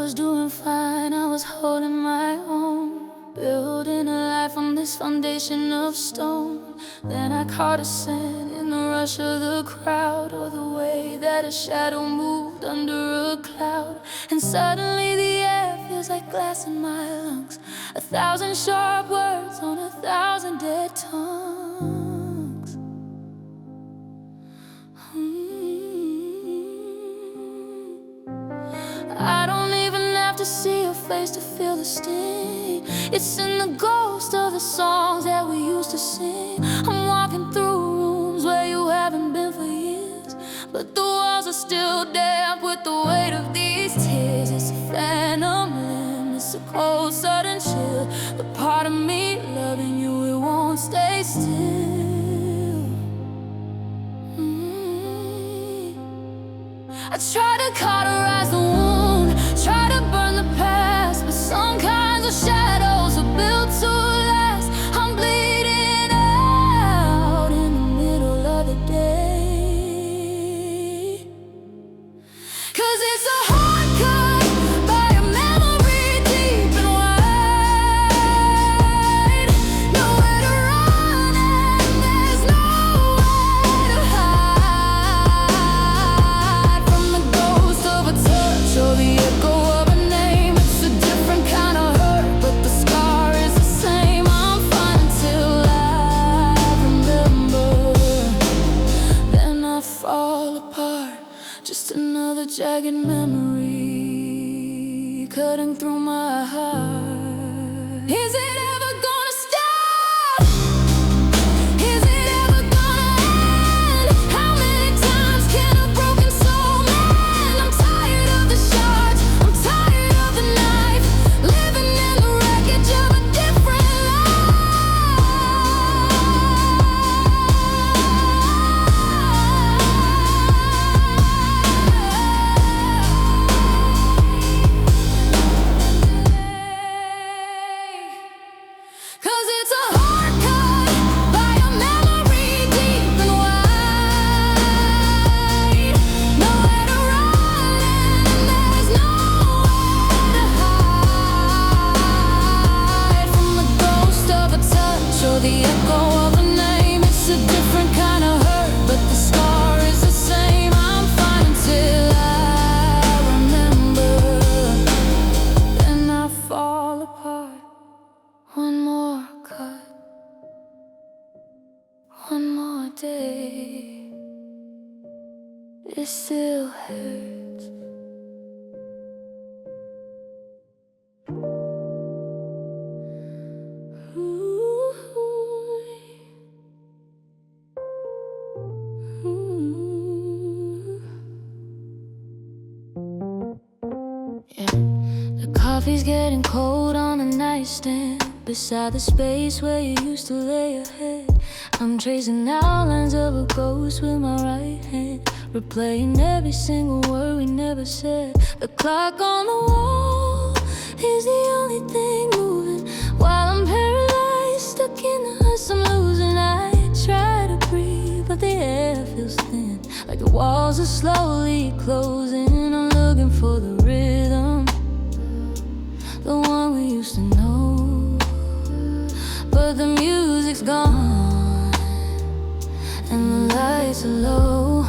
was doing fine, I was holding my own, building a life on this foundation of stone. Then I caught a scent in the rush of the crowd, or the way that a shadow moved under a cloud. And suddenly the air feels like glass in my lungs, 1,000 sharp words on 1,000 dead tongues. I don't even have to see your face to feel the sting. It's in the ghost of the songs that we used to sing. I'm walking through rooms where you haven't been for years, but the walls are still damp with the weight of these tears. It's a phantom limb, it's a cold sudden chill. The part of me loving you, it won't stay still. I try to cauterize the wound, try to burn the past, but some kinds of shadows are built to last. I'm bleeding out in the middle of the day, 'cause it's a hard cut by a memory deep and wide. Nowhere to run and there's nowhere to hide from the ghost of a touch or the echo of a name. It's a different kind of hurt, but the scar is the same. I'm fine until I remember, then I fall apart. Just another jagged memory cutting through my heart. Is it ever gonna stop? Is it ever gonna end? How many times can a broken soul mend? I'm tired of the shards, I'm tired of the knife, living in the wreckage of a different life. 'Cause it's a hard cut by a memory deep and wide. Nowhere to run and there's nowhere to hide from the ghost of a touch or the echo of a name. It's a different kind of hurt, but the scar is the same. I'm fine until I remember, then I fall apart. One more cut, one more day, it still hurts. Yeah. The coffee's getting cold on the nightstand beside the space where you used to lay your head. I'm tracing outlines of a ghost with my right hand, replaying every single word we never said. The clock on the wall is the only thing moving, while I'm paralyzed, stuck in the hush I'm losing. I try to breathe, but the air feels thin, like the walls are slowly closing. I'm looking for the rhythm, the one we used to know, but the music's gone and the lights are low.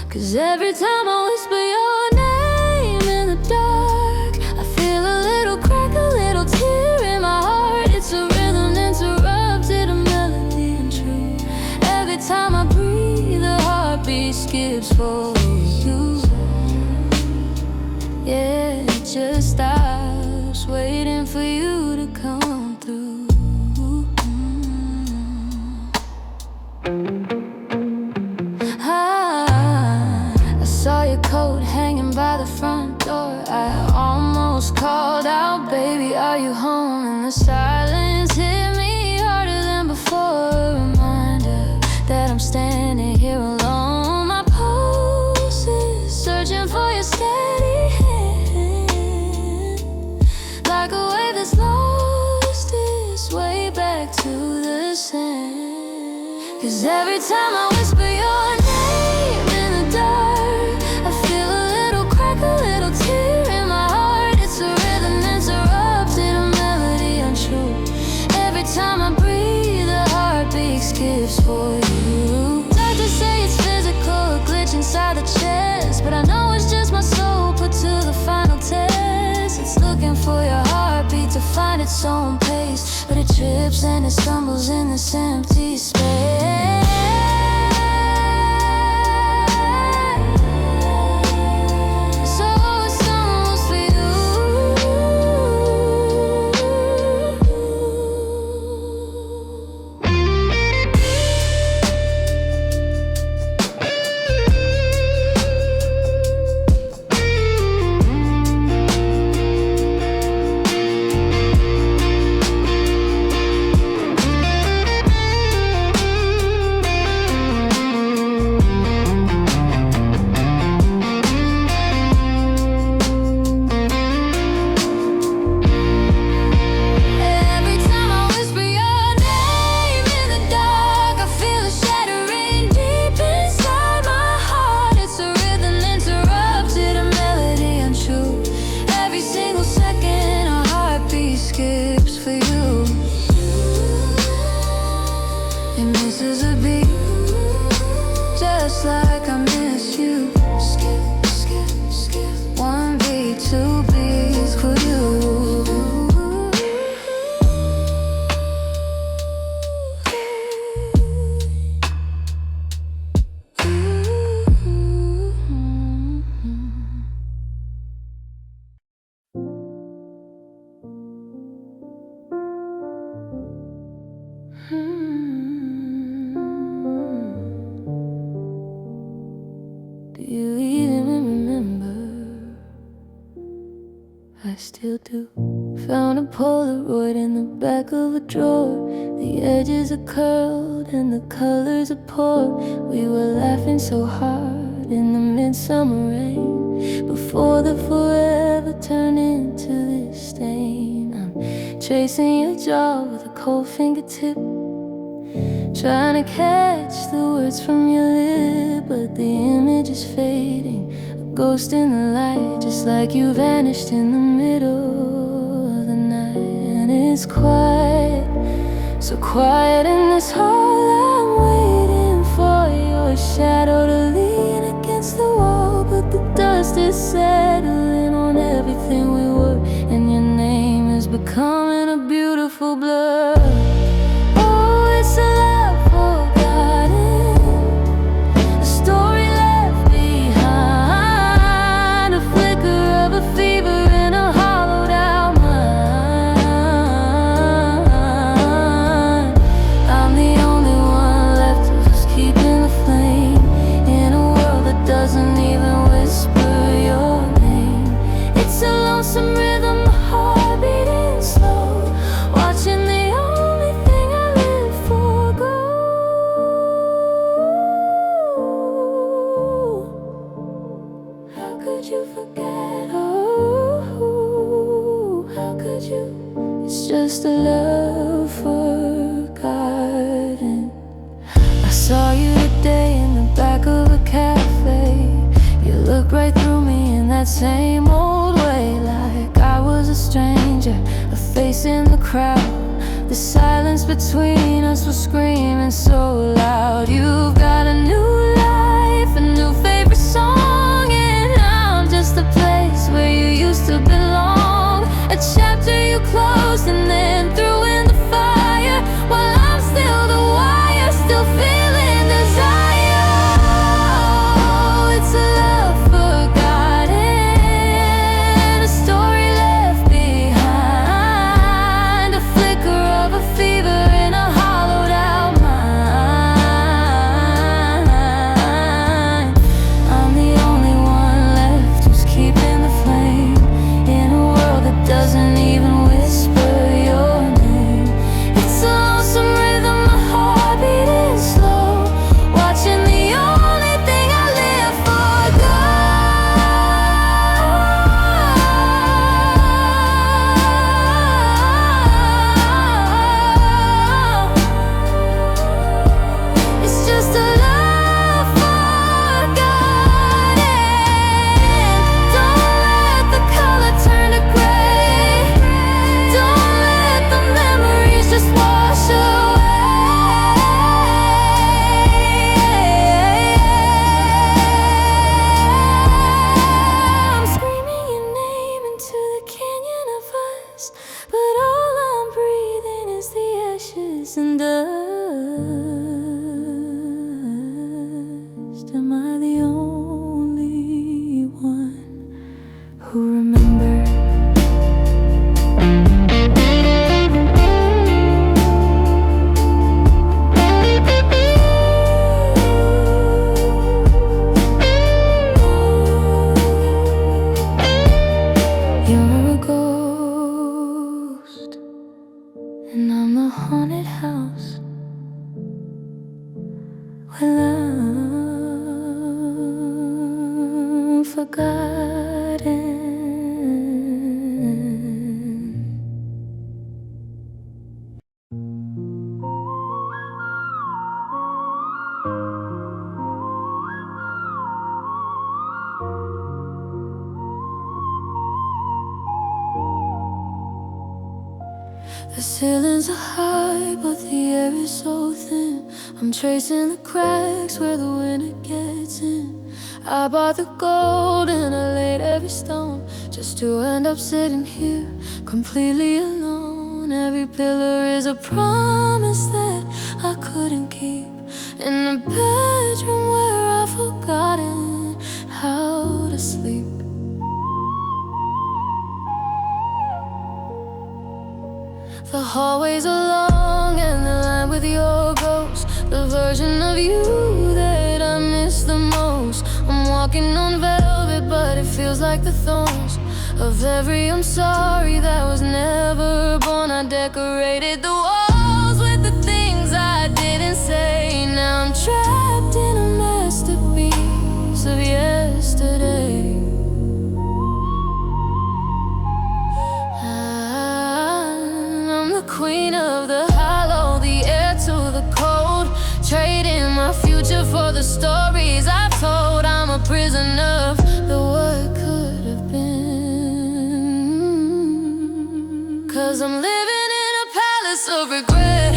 'Cause every time I whisper your name in the dark, I feel a little crack, a little tear in my heart. It's a rhythm interrupted, a melody untrue. Every time I breathe, the heartbeat skips for you. Yeah, it just stops, waiting for you to come through. I saw your coat hanging by the front door. I almost called out, baby, are you home? And the silence hit me harder than before, a reminder that I'm standing here alone. My pulse is searching for your steady hand, like a wave that's lost its way back to the sand. 'Cause every time I whisper your name in the dark, I feel a little crack, a little tear in my heart. its own pace, but it trips and it stumbles in this empty space. Like I miss you. Skip, skip, skip. One beat, two beats for you. Do you even remember? I still do. Found a Polaroid in the back of a drawer. The edges are curled and the colors are poor. We were laughing so hard in the midsummer rain, before the forever turned into this stain. I'm tracing your jaw with a cold fingertip, trying to catch the words from your lip, but the image is fading, a ghost in the light, just like you vanished in the middle of the night. And it's quiet, so quiet in this hall. I'm waiting for your shadow to lean against the wall, but the dust is settling on everything we were, and your name is becoming a beautiful blur. Oh, it's a just a love forgotten. I saw you today in the back of a cafe. You looked right through me in that same old way, like I was a stranger, a face in the crowd. The silence between us was screaming so loud. You've got a new life, a new favorite song, and I'm just a place where you used to belong. A chapter you closed and then threw in the fire, while I'm still the wire, still feeling desire. Oh, it's a love forgotten, a story left behind, a flicker of a fever in a hollowed out mind. I'm the only one left who's keeping the flame in a world that doesn't even whisper your The ceilings are high, but the air is so thin. I'm tracing the cracks where the winter gets in. I bought the gold and I laid every stone, just to end up sitting here, completely alone. Every pillar is a promise that I couldn't keep, in the bedroom where I've forgotten how to sleep. The hallways are long and the line with your ghost, the version of you that I miss the most. I'm walking on velvet, but it feels like the thorns of every I'm sorry that was never born. I decorated the walls with the things I didn't say. Now I'm trapped in a masterpiece of yesterday. Queen of the hollow, the heir to the cold, trading my future for the stories I've told. I'm a prisoner of the what could have been, 'cause I'm living in a palace of regret,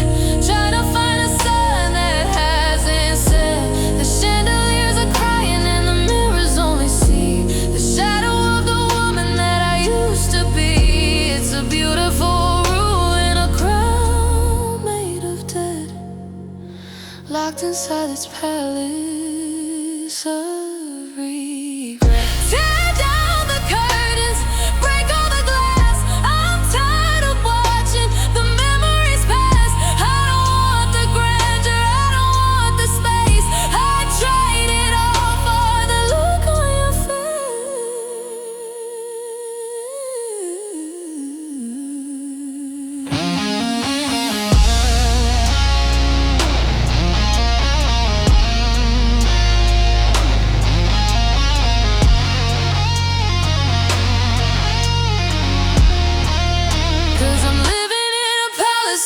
trying to find a sun that hasn't set. The chandeliers are crying and the mirrors only see the shadow of the woman that I used to be. It's a beautiful locked inside this palace of regret. Tear down the curtains, break all the glass. I'm tired of watching the memories pass. I don't want the grandeur, I don't want the space. I trade it all for the look on your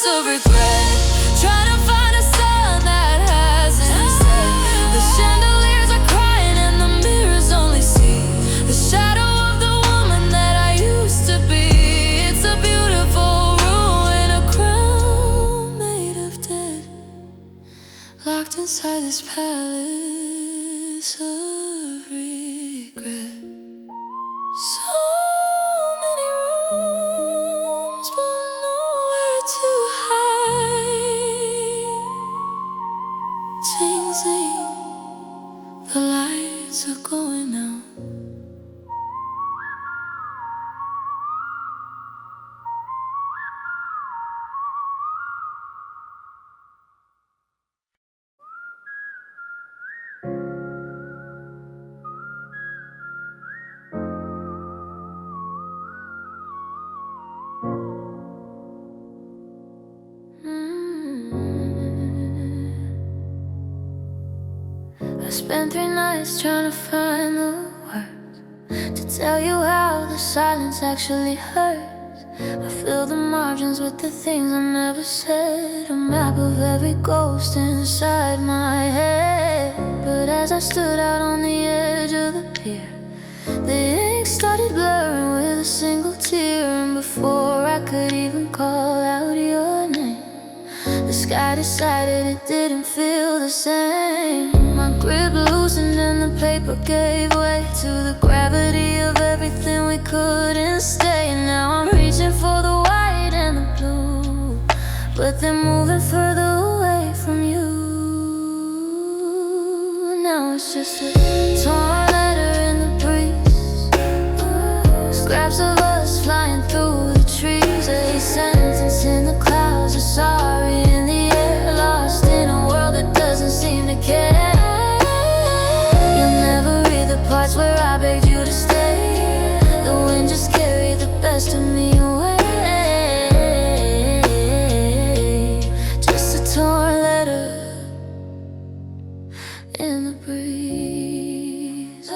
of regret, trying to find a sun that hasn't set. The chandeliers are crying and the mirrors only see the shadow of the woman that I used to be. It's a beautiful ruin, a crown made of dead, locked inside this palace of regret. So many rooms, but nowhere to hide. Txing, zing, the lights are going out. I spent 3 nights trying to find the words to tell you how the silence actually hurts. I fill the margins with the things I never said, a map of every ghost inside my head. But as I stood out on the edge of the pier, the ink started blurring with a single tear. And before I could even call out your name, the sky decided it didn't feel the same. My grip loosened and the paper gave way to the gravity of everything we couldn't stay. And now I'm reaching for the white and the blue, but they're moving further away from you. Now it's just a torn letter in the breeze, scraps of us flying through the trees. A sentence in the clouds, a sorry in the air, lost in a world that doesn't seem to care. You'll never read the parts where I begged you to stay. The wind just carried the best of me away. Just a torn letter in the breeze.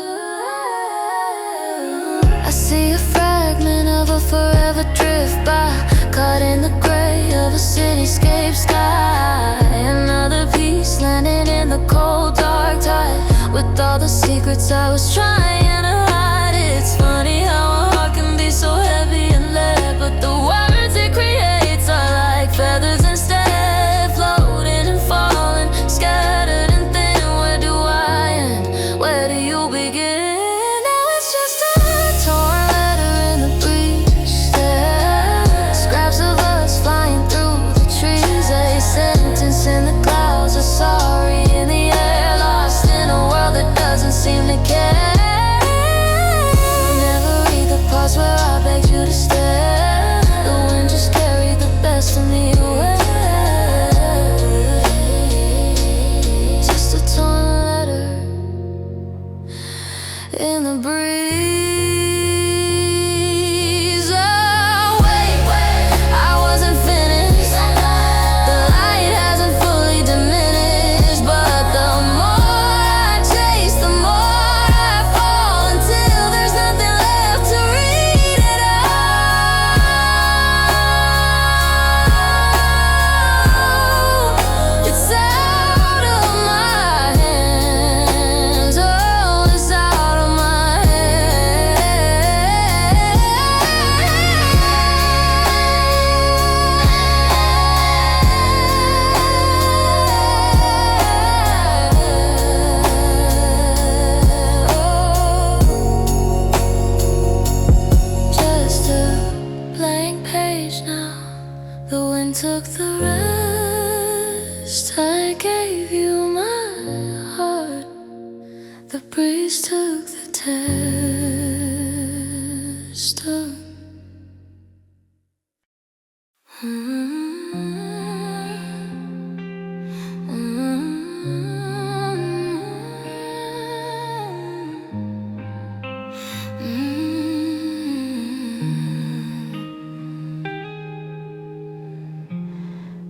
I see a fragment of a forever drift by, caught in the gray of a cityscape sky. Another piece landing in the cold dark tide, with all the secrets I was trying to hide. It's funny how a heart can be so heavy and lead, but the words it creates are took the rest. I gave you my heart. The breeze took the test.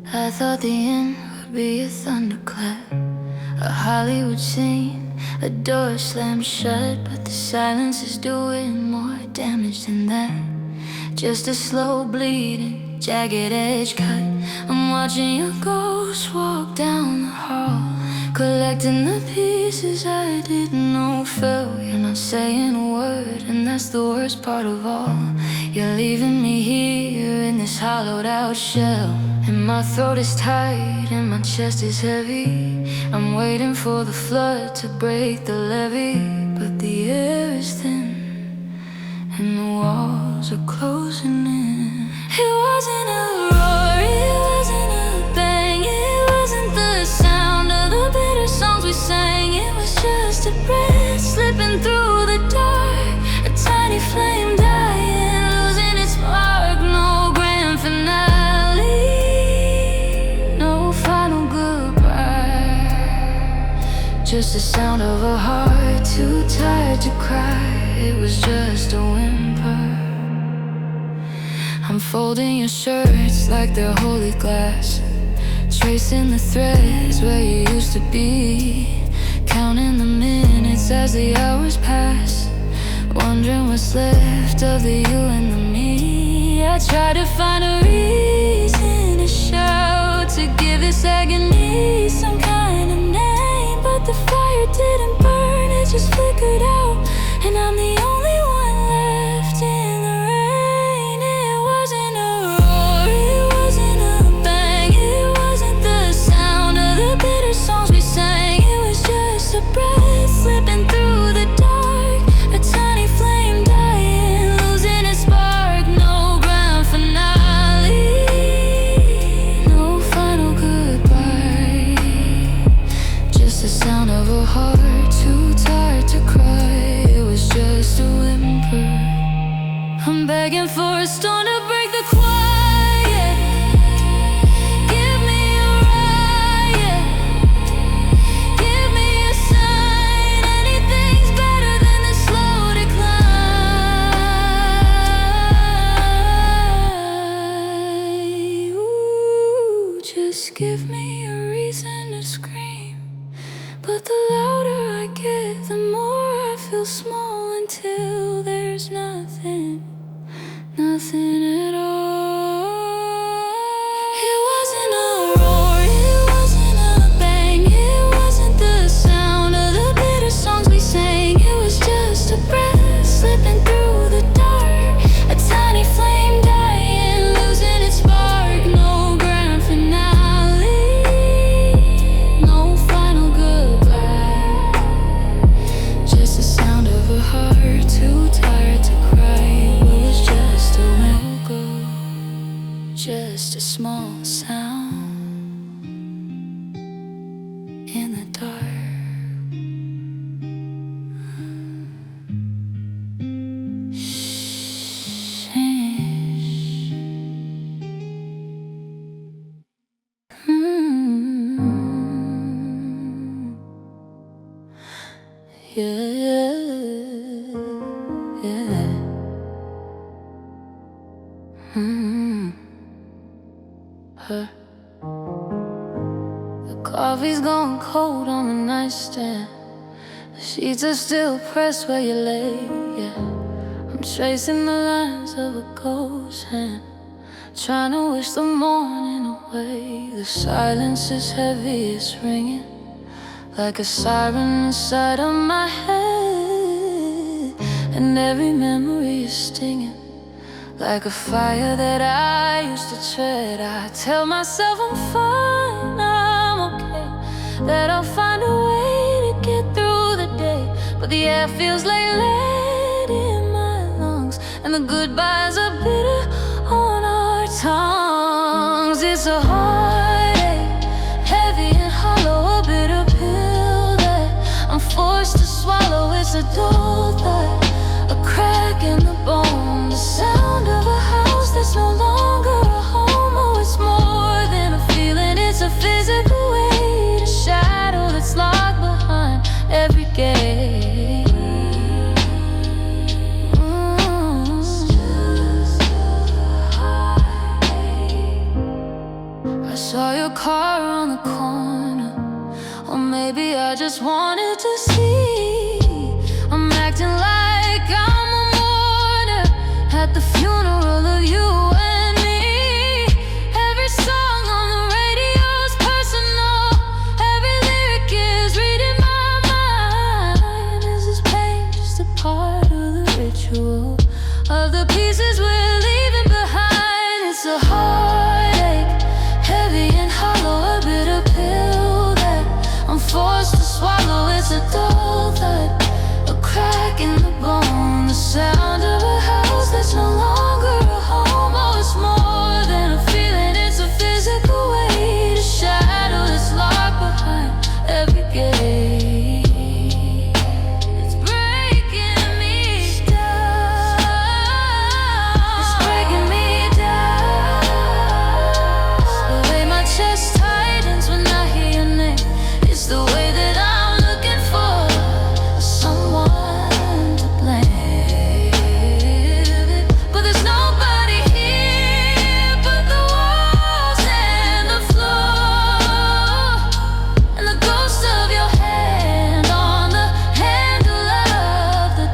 I thought the end would be a thunderclap, a Hollywood scene, a door slammed shut. But the silence is doing more damage than that. Just a slow bleeding, jagged edge cut. I'm watching your ghost walk down the hall, collecting the pieces I didn't know fell. You're not saying a word, and that's the worst part of all. You're leaving me here in this hollowed out shell, and my throat is tight and my chest is heavy. I'm waiting for the flood to break the levee, but the air is thin and the walls are closing in. It wasn't a roar, it wasn't a bang, it wasn't the sound of the bitter songs we sang. It was just a breath slipping through the dark, a tiny flame dying, losing its spark. No grand finale, no final goodbye, just the sound of a heart too tired to cry. It was just a whimper. I'm folding your shirts like they're holy glass, tracing the threads where you used to be, counting the minutes as the hours pass, wondering what's left of the you and the me. I try to find a reason to shout, to give this agony some kind of name, but the fire didn't burn, it just flickered out, and I'm the only one left in the rain. It wasn't a roar, it wasn't a bang, it wasn't the sound of the bitter songs we sang. It was just a breath slipping through the dark, a tiny flame dying, losing its spark. No grand finale, no final goodbye, just the sound of a heart too tired to cry. Just a whimper. I'm begging for a storm to break the quiet. Give me a riot, give me a sign. Anything's better than the slow decline. Ooh, just give me a reason to scream, but the louder I get, the more I feel small, until there's nothing, nothing at all. It wasn't a roar, it wasn't a bang, it wasn't the sound of the bitter songs we sang. It was just a breath slipping through the dark, a tiny flame dying, losing its spark. No grand finale, no final goodbye, just the sound of a heart too tired to cry. It was just a whimper, just a small sound in the dark. Yeah. The coffee's gone cold on the nightstand, the sheets are still pressed where you lay. Yeah, I'm tracing the lines of a ghost hand, trying to wish the morning away. The silence is heavy, it's ringing like a siren inside of my head, and every memory is stinging like a fire that I used to tread. I tell myself I'm fine, I'm okay, that I'll find a way to get through the day. But the air feels like lead in my lungs, and the goodbyes are bitter on our tongues. It's pieces we're leaving behind. It's a heartache, heavy and hollow, a bitter pill that I'm forced to swallow. It's a dull thud, a crack in the bone, the sound of a house that's no longer a home. Oh, it's more than a feeling, it's a physical weight, a shadow that's locked behind every gate. It's breaking me down, it's breaking me down. The way my chest tightens when I hear your name, it's the way that I'm looking for someone to blame. But there's nobody here but the walls and the floor, and the ghost of your hand on the handle of the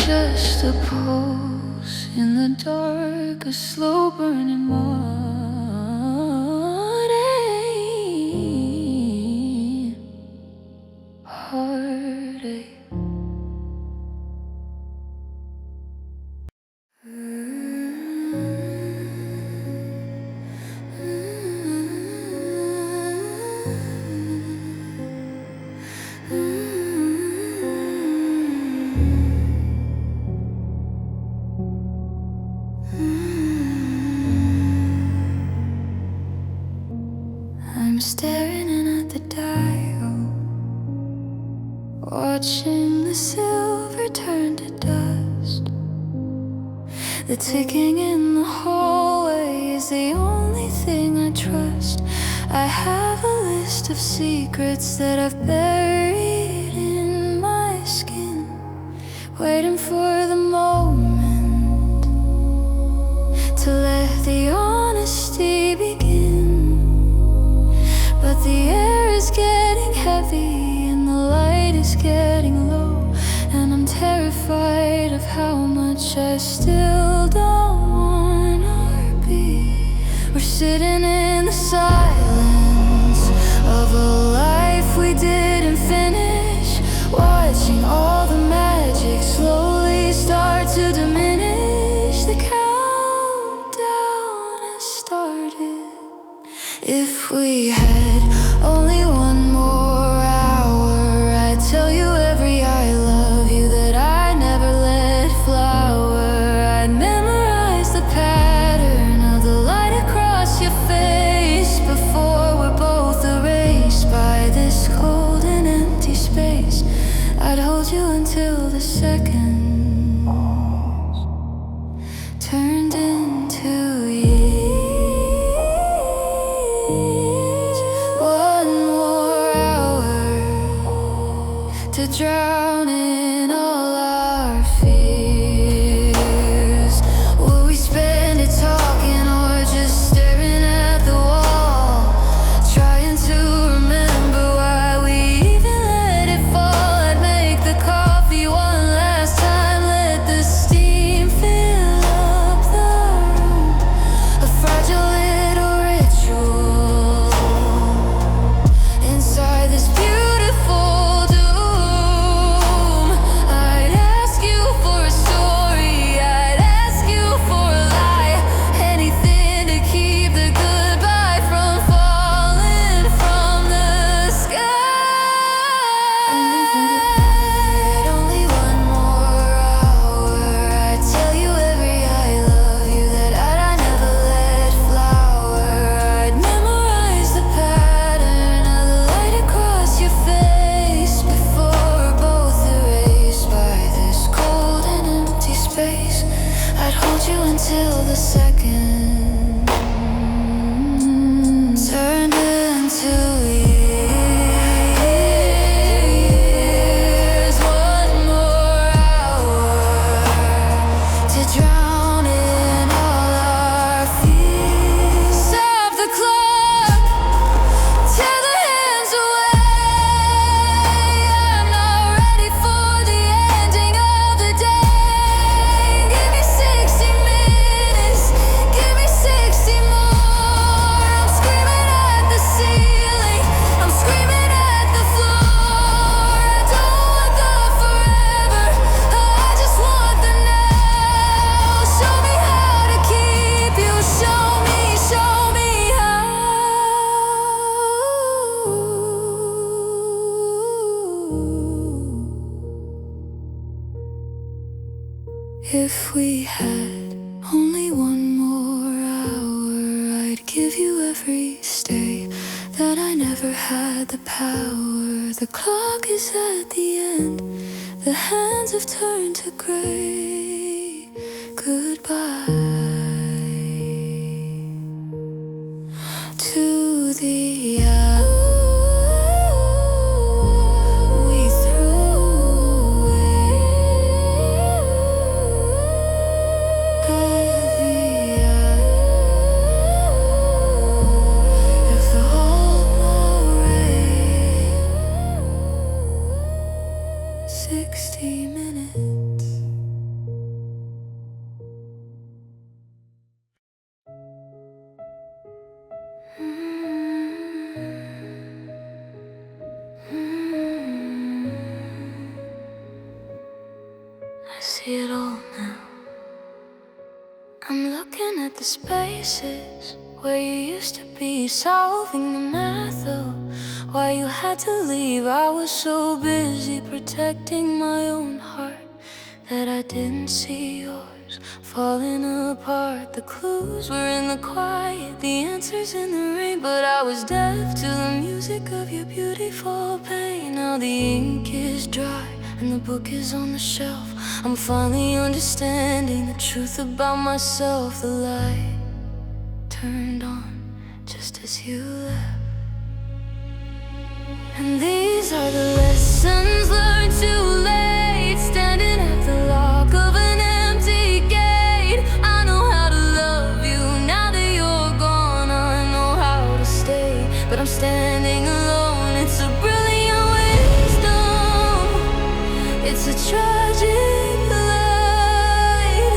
just a pulse in the dark, a slow burning morning heartache. I'm staring in at the dial, watching the silver turn to dust. The ticking in the hallway is the only thing I trust. I have a list of secrets that I've buried in my skin, waiting for the moment to let the honesty begin. But the air is getting heavy and the light is getting low, and I'm terrified of how much I still don't wanna be. We're sitting in the silence of a life we didn't finish, watching all the magic slowly start to diminish. The countdown has started. If we had only one more hour, I'd tell you every I love you that I never let flower. I'd memorize the pattern of the light across your face before we're both erased by this cold and empty space. I'd hold you I'd hold you until the second turned into years. One more hour to drown in all our fears. Stop the clock, tear the hands away. I'm not ready for the ending of the day. Give me 60 minutes, give me 60 more. I'm screaming at the ceiling, I'm screaming at the floor. I don't want the forever, I just want the now. Show me how to keep you, show me how. If we had only one more hour, I'd give you every stay that I never had the power. The clock is at the end, the hands have turned to gray. Goodbye to the hour we threw away. If the whole rain 60 minutes. I see it all now. I'm looking at the spaces where you used to be, solving the math of why you had to leave. I was so busy protecting my own heart that I didn't see yours falling apart. The clues were in the quiet, the answers in the rain, but I was deaf to the music of your beautiful pain. Now the ink is dry and the book is on the shelf. I'm finally understanding the truth about myself. The light turned on just as you left, and these are the lessons learned too late. Standing at the lock of an empty gate. I know how to love you now that you're gone. I know how to stay, but I'm standing alone. It's a brilliant wisdom, it's a tragic light.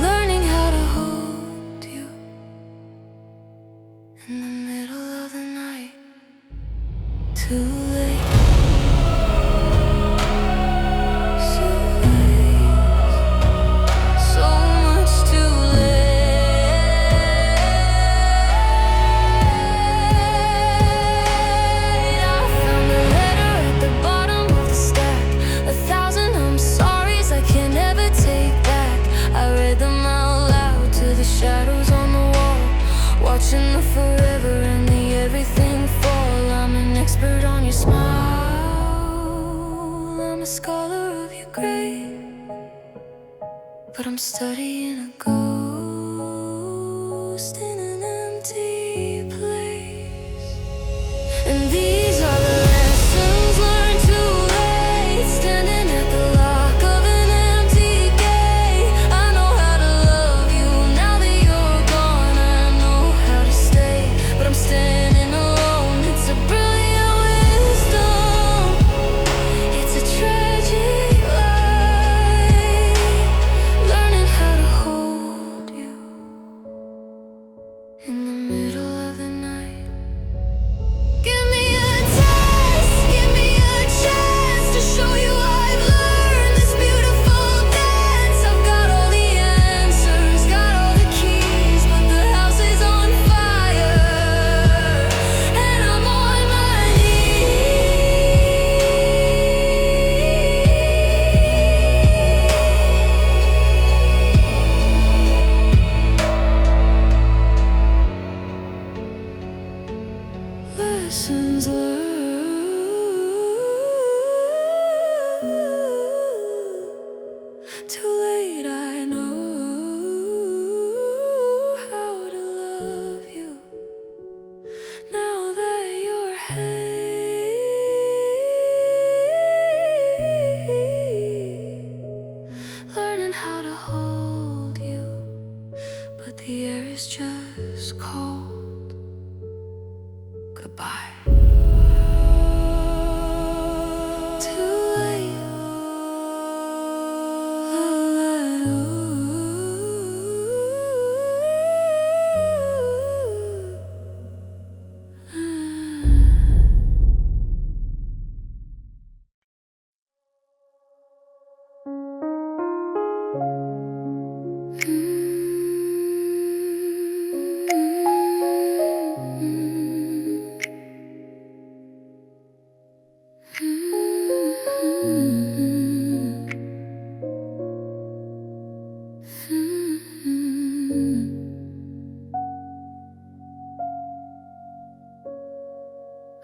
Learning how to hold you in the middle of the night. Too late. So late. So much too late. I found a letter at the bottom of the stack. 1,000 I'm sorry's I can't ever take back. I read them out loud to the shadows on the wall, watching the forever and the everything fall. I'm an expert on your smile, I'm a scholar of your grave, but I'm studying a ghost in an empty place. And these are the lessons learned too late. Standing at the lock of an empty gate. I know how to love you now that you're gone. I know how to stay, but I'm standing alone. It's a brilliant wisdom, it's a tragic light. Learning how to hold you The air is just cold. Goodbye.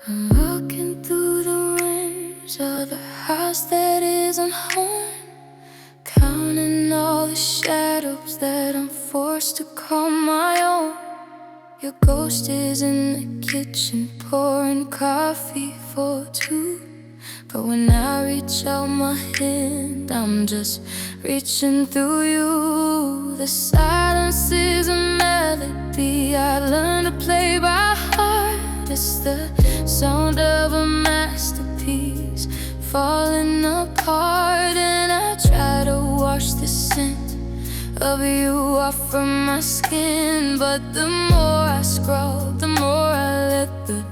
I'm walking through the range of a house that isn't home, counting all the shadows that I'm forced to call my own. Your ghost is in the kitchen pouring coffee for two, but when I reach out my hand, I'm just reaching through you. The silence is a melody I learned to play by heart. It's the sound of a masterpiece falling apart, and I try to wash the scent of you off from my skin. But the more I scroll, the more I let the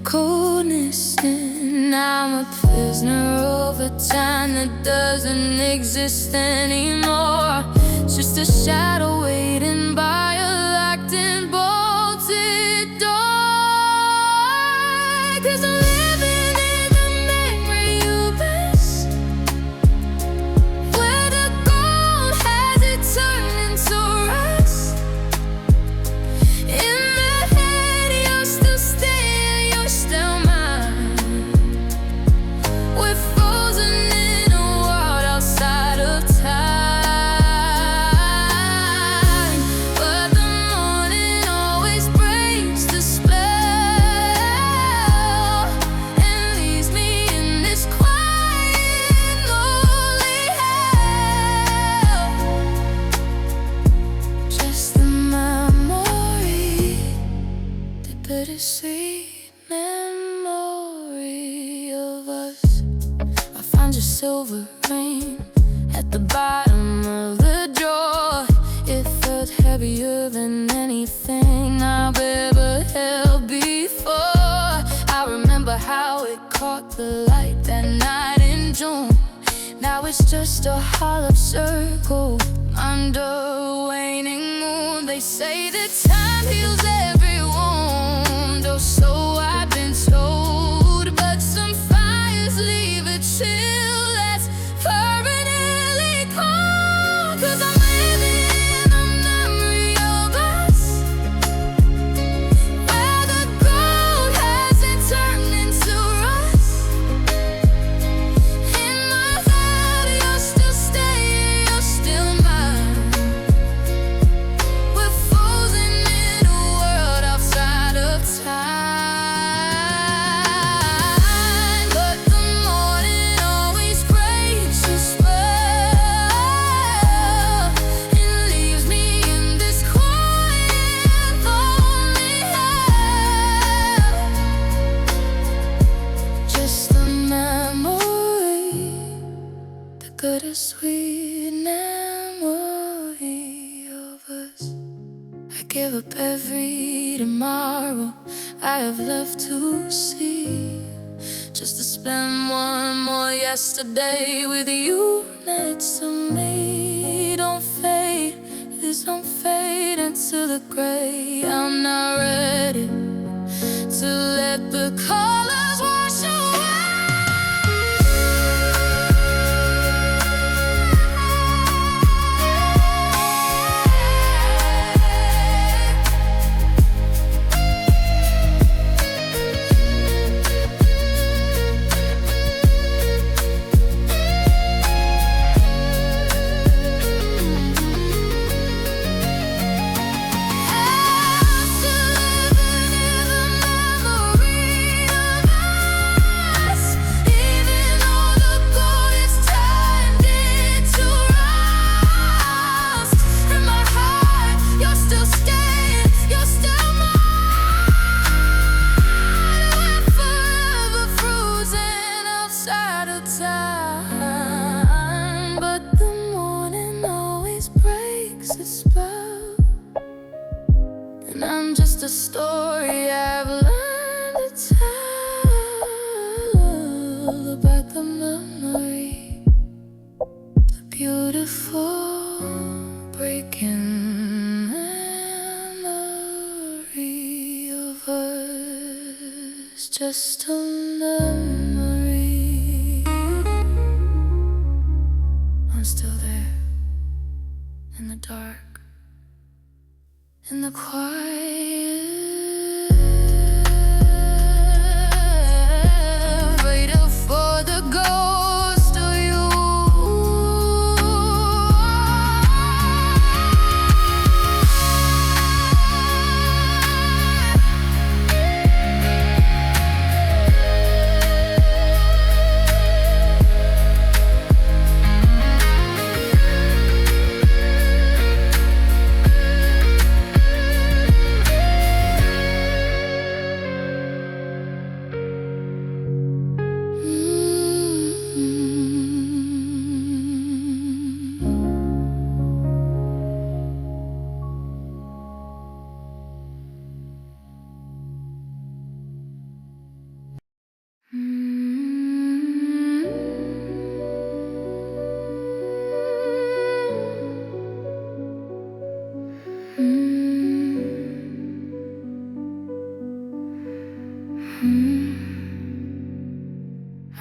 coldness in. I'm a prisoner of a time that doesn't exist anymore. It's just a shadow waiting by a locked and bolted door. 'Cause I'm living in the memory of us, where the gold has it turned into rust. In my head you're still staying, you're still mine. We're frozen in a world outside of time, but the morning always breaks the spell and leaves me in this quiet, lonely hell. Just the memory, the bittersweet memory of us. I found your silver ring at the bottom of the drawer. It felt heavier than anything I've ever held before. I remember how it caught the light that night in June. Now it's just a hollow circle under a waning moon. They say that time heals every wound, or so I've been told. But some fires leave a chill that's permanently cold. 'Cause I'm living in the memory of us, where the gold hasn't turned into rust. In my head you're still staying, you're still mine. We're frozen in a world outside of time, but the morning always breaks the spell and leaves me in this quiet, lonely hell. Just the memory, the bittersweet memory of us. I give up every tomorrow I have left to see, just to spend one more yesterday with you next to me. Don't fade, please don't fade into the gray. I'm not ready to let the colors wash away. I'm still living in the memory of us. is this about? And I'm just a story I've learned to tell about the memory, the beautiful breaking memory of us, just a memory. I'm still there, in the dark, in the quiet, waiting for the ghost of you.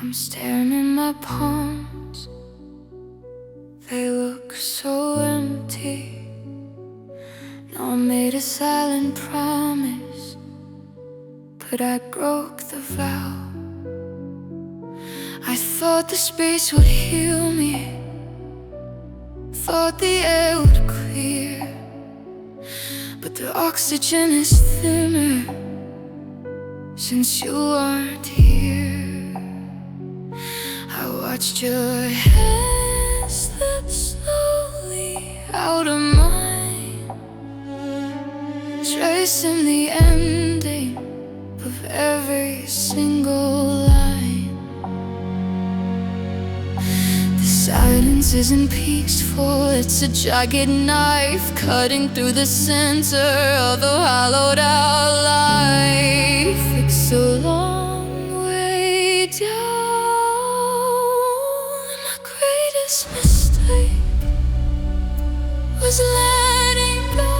I'm staring in my palms, they look so empty. Now I made a silent promise, but I broke the vow. I thought the space would heal me, thought the air would clear, but the oxygen is thinner since you aren't here. I watched your hands slip slowly out of mine, tracing the ending of every single line. The silence isn't peaceful, it's a jagged knife cutting through the center of a hollowed out life. It's a long way down. My greatest mistake was letting go,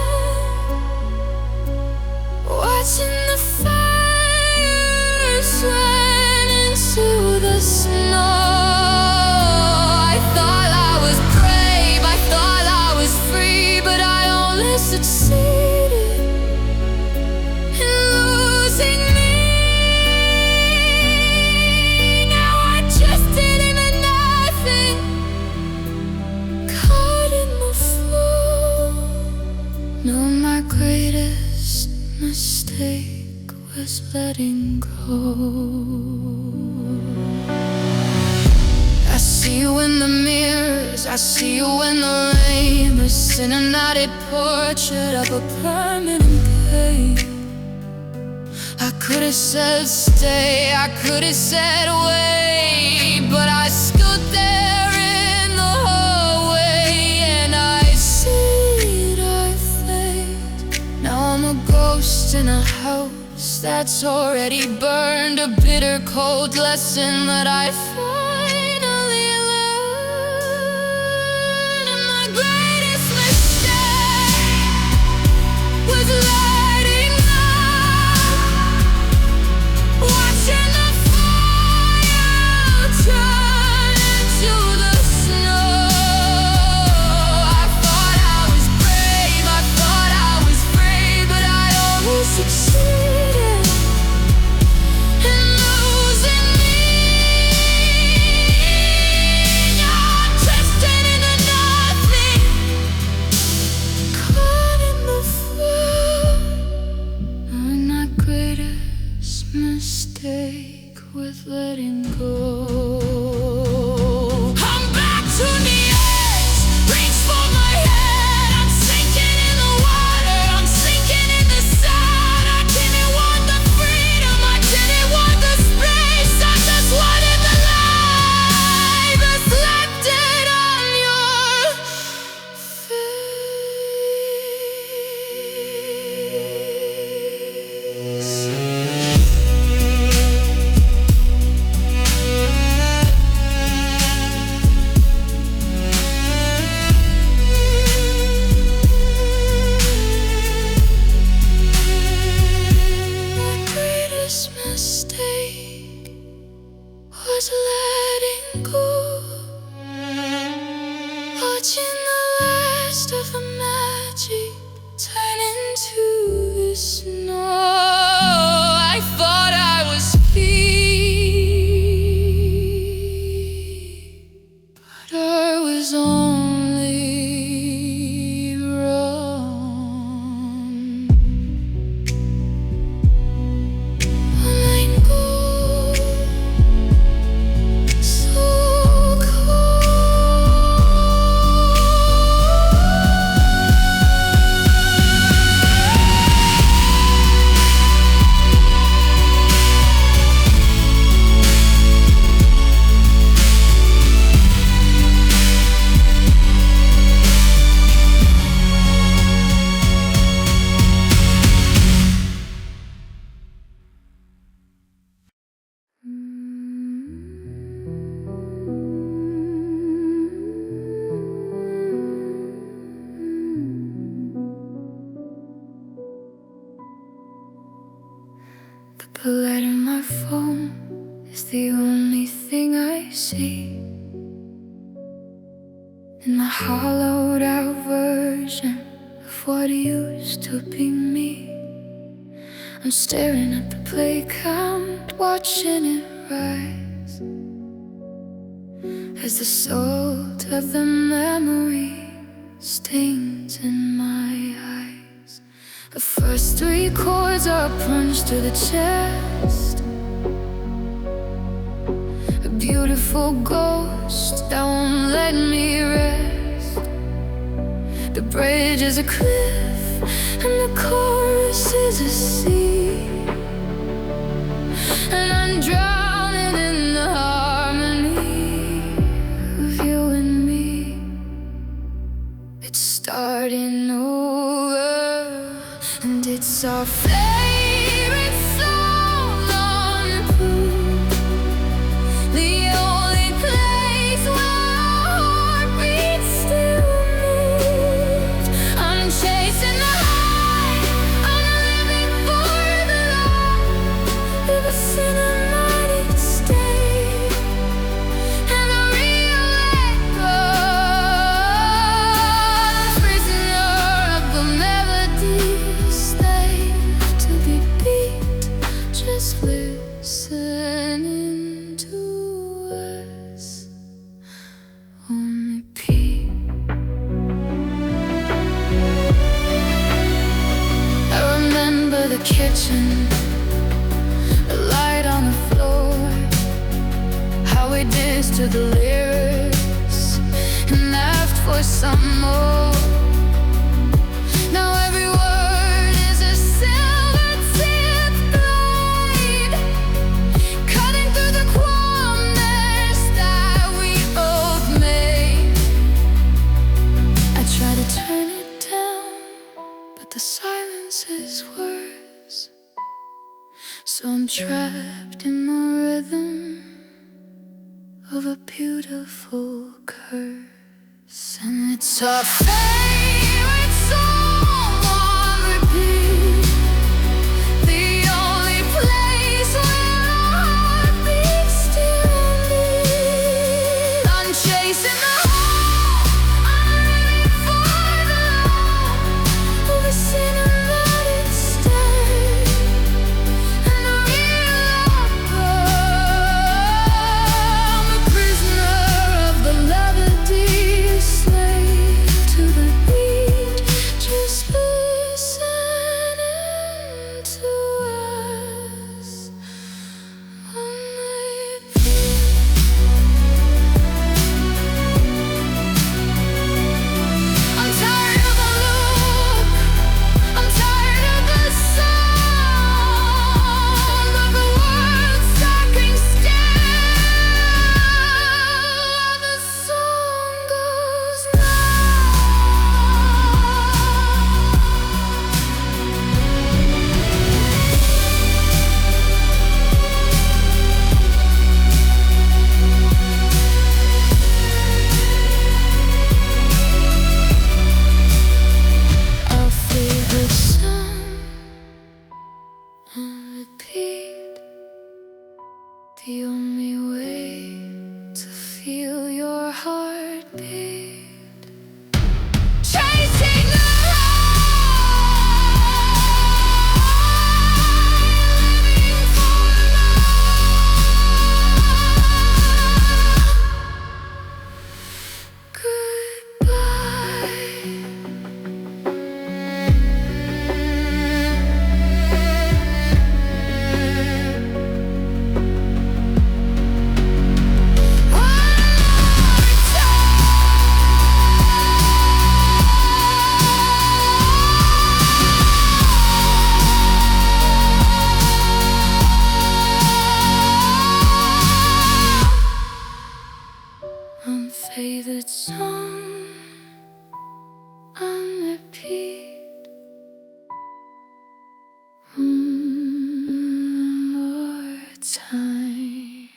watching the fire sweat into the snow. I thought I was brave, I thought I was free, but I only succeeded in losing me. Now I drifted into nothing, caught in the flow. No, my greatest mistake was letting go. I see you in the mirrors, I see you in the rain, a cinematic portrait of a permanent pain. I could have said stay, I could have said wait, but I stood there in the hallway and I see I fade. Now I'm a ghost in a house that's already burned, a bitter cold lesson that I finally learned. And my greatest mistake was letting go, watching the fire turn into the snow. I thought I was brave, I thought I was free, but I only succeeded in losing me. Now I'm drifting into nothing, caught in the flow. And my greatest mistake was letting go. I'm back to the edge, reach for my head. I'm sinking in the water, I'm sinking in the sand. I didn't want the freedom, I didn't want the space, I just wanted the life reflected on your face. phone is the only thing I see. In the hollowed out version of what used to be me, I'm staring at the play count, watching it rise, as the salt of the memory stains in my eyes. The first 3 chords are punched to the chest, a beautiful ghost that won't let me rest. The bridge is a cliff and the chorus is a sea, and I'm drowning in the harmony of you and me. It's starting over, and it's our favorite song on repeat, the only place where our heartbeats still move. I'm chasing the high, I'm living for the low, live a cinematic state, and the real echo, prisoner of the melody, slave to be beat, just listening to us on repeat. I remember the kitchen, the light on the floor, how we danced to the lyrics and laughed for some more. Now every word is a silver-tipped blade, cutting through the qualmness that we both made. I try to turn it down, but the silence is worse. So I'm trapped in the rhythm of a beautiful curse, and it's our favorite song on repeat, the only place where our heartbeats still beat. I'm chasing the high, I'm living for the low, of a cinematic state, and the real echo, I'm a prisoner of the melody, slave to the beat, just listening to us on repeat. I'm tired of the look, I'm tired of the sound of the world stacking still. The song goes our favorite song on repeat, the only way to feel your heartbeat. Chasing the high, living for love. Favorite song on repeat, one more time.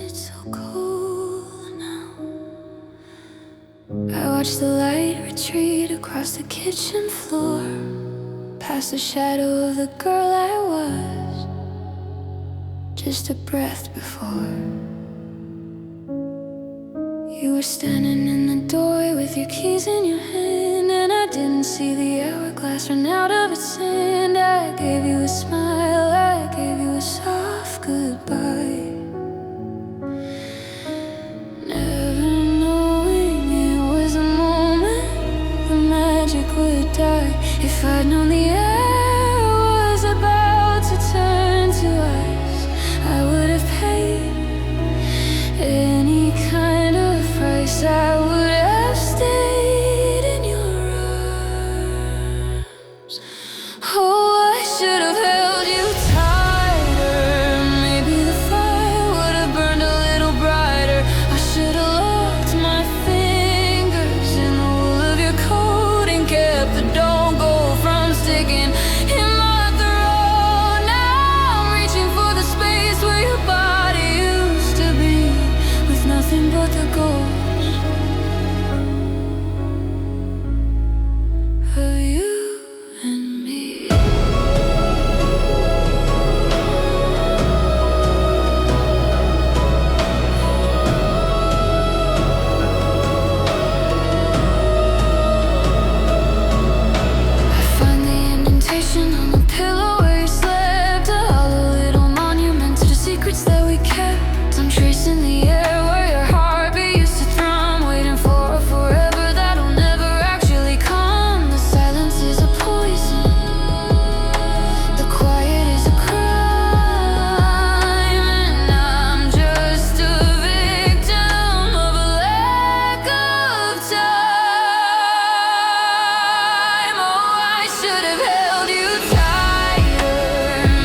It's so cold now. watch the light retreat across the kitchen floor, past the shadow of the girl I was just a breath before. You were standing in the doorway with your keys in your hand, and I didn't see the hourglass run out of its sand. I gave you a smile, I gave you a soft goodbye, never knowing it was the moment the magic would die. If I'd known the air was about to turn to ice, I would have paid any kind of price. I would have stayed in your arms. Oh, I should have held you tighter. Maybe the fire would have burned a little brighter. I should have locked my fingers in the wool of your coat and kept the don't go from sticking in my throat. Now I'm reaching for the space where your body used to be, with nothing but the ghost of you and me. I find the indentation on the pillow where you slept, a hollow little monument to the secrets that we kept. I'm tracing the air where your heartbeat used to thrum, waiting for a forever that'll never actually come. The silence is a poison, the quiet is a crime, and I'm just a victim of a lack of time. Oh, I should have held you tighter.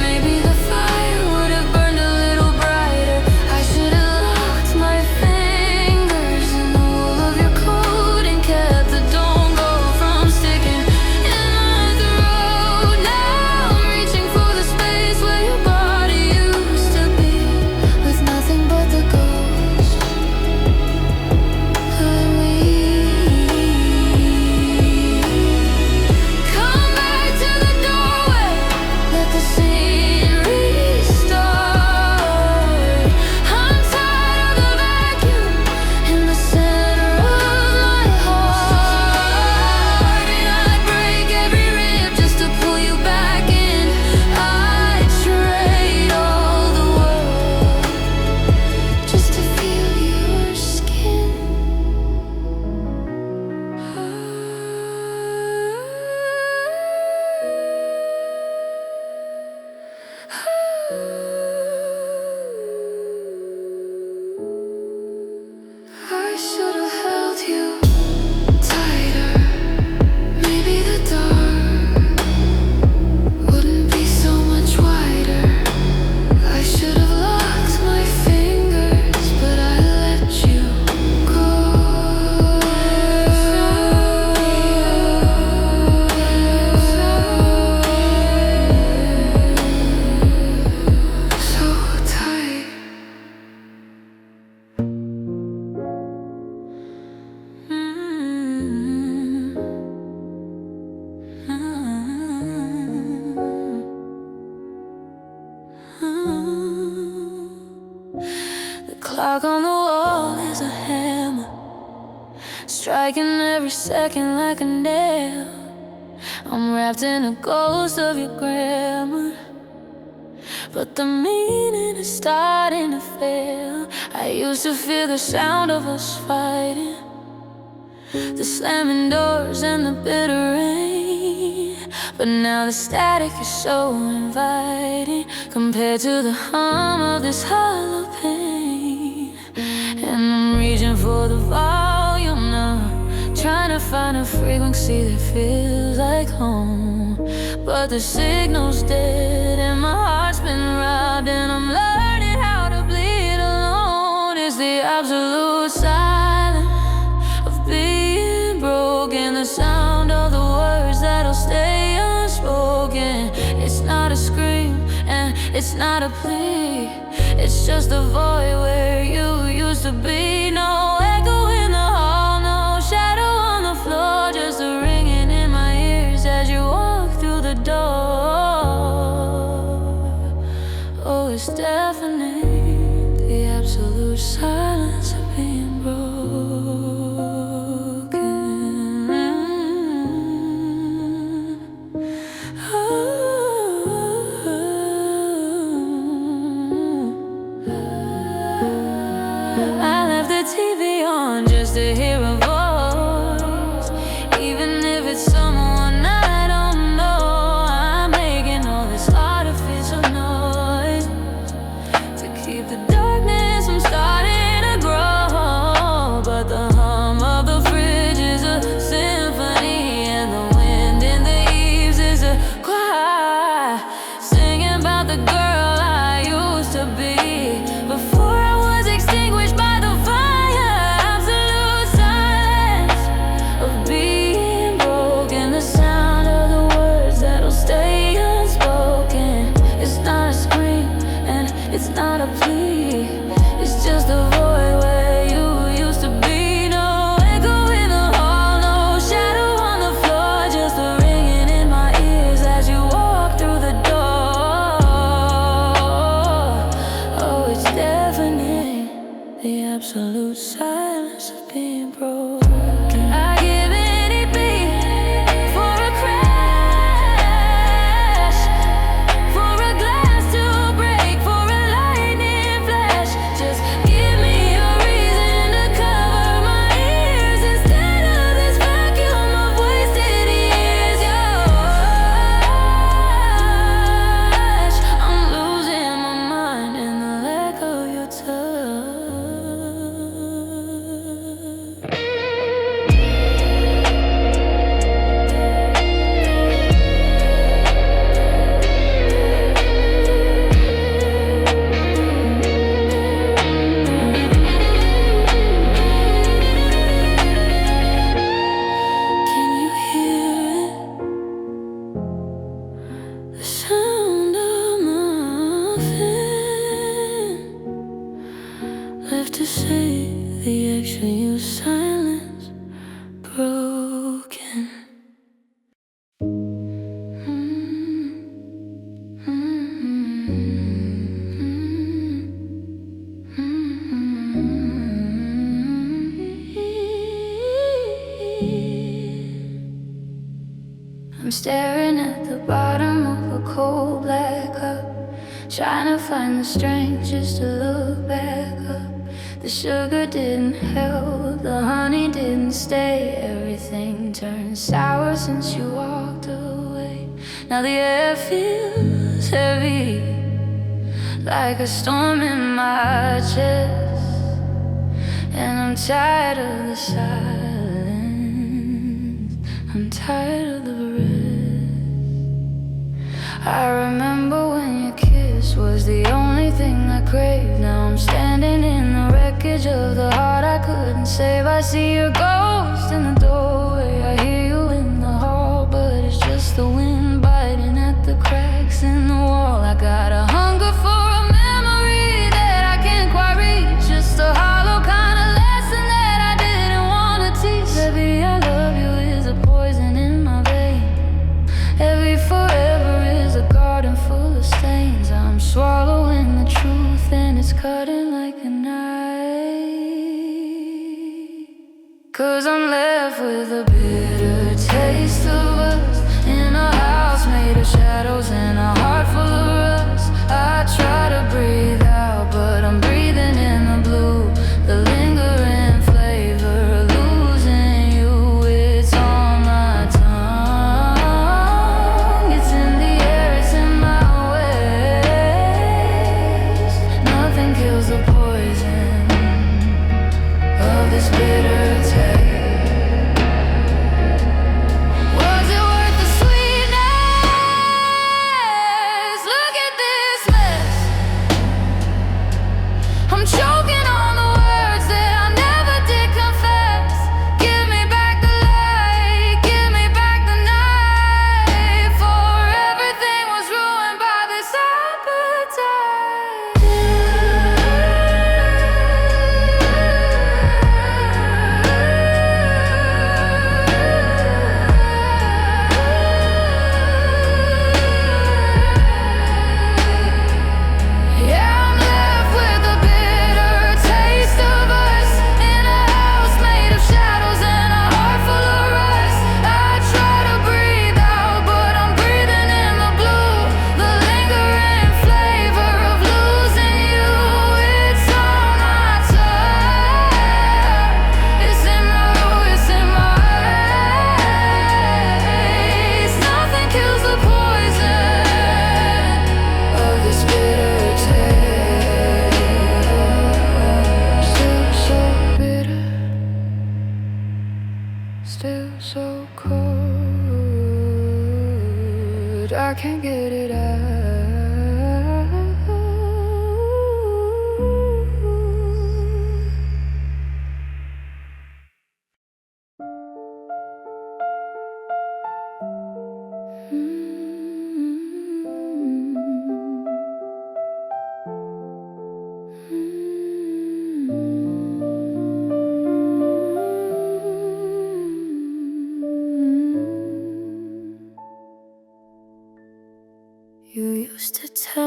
Maybe the fire would have burned a little brighter. I should have locked my fingers in the wool of your coat and kept the don't go from sticking in my throat. Now I'm reaching for the space where your body used to be, with nothing but the ghost of me. Come back to the doorway, let the scene restart. I'm tired of the vacuum in the center of my heart, and I'd break every rib just to pull you back in. I'd trade all the world just to feel your skin. I should have held you tighter. Maybe the dark wouldn't be so much wider. I should have locked my fingers, but I let you go. So tight. The clock on the wall is a hammer, striking every second like a nail. I'm wrapped in a ghost of your grammar, but the meaning is starting to fail. I used to fear the sound of us fighting, the slamming doors and the bitter rain, but now the static is so inviting compared to the hum of this hollow pain. And I'm reaching for the volume now, trying to find a frequency that feels like home, but the signal's dead and my heart's been robbed, and I'm learning how to bleed alone. It's the absolute silence of being broken, the sound of the words that'll stay unspoken. It's not a scream and it's not a plea, it's just a void where you used to be. No echo in the hall, no shadow on it's deafening, the absolute silence of being broken. I left the TV on just to hear a voice, even if it's someone I don't know. I'm making all this artificial noise to keep the darkness from starting to grow. But the hum of the fridge is a symphony, and the wind in the eaves is a choir, singing about the girl I used to be before I was extinguished by the fire. Absolute silence of being broken, the sound of the words that'll stay unspoken. It's not a scream and it's not a plea, it's just a void where you used to be. No echo in the hall, no shadow on the floor, just the ringing in my ears as you walk through the door. Oh, it's deafening, the absolute silence of being broken. I give anything for a crash, for a glass to break, for a lightning flash. Just give me a reason to cover my ears instead of this vacuum of wasted years. Your hush, I'm losing my mind in the lack of your touch. Can you hear it? The sound of nothing left to say, the extra use silence broken. I'm staring at the bottom of a cold black cup, trying to find the strength just to look back up. The sugar didn't help, the honey didn't stay. Everything turned sour since you walked away. Now the air feels heavy, like a storm in my chest, and I'm tired of the silence, I'm tired of the rest. I remember when your kiss was the only thing I craved. Now I'm standing in the wreckage of the heart I couldn't save. I see your ghost in the doorway, I hear you in the hall, but it's just the wind biting at the cracks in the wall. I got a hunger for a memory that I can't quite reach, just a hollow kind of lesson that I didn't want to teach. Baby, I love you is a poison in my vein. Every forever is a garden full of stains. I'm swallowing the truth and it's cutting like a knife. 'Cause I'm left with a bitter taste of us, in a house made of shadows and a heart full of rust. I try to breathe out, but I'm breathing in the blue, the lingering flavor of losing you. It's on my tongue, it's in the air, it's in my ways. Nothing kills the poison of this bitter taste. What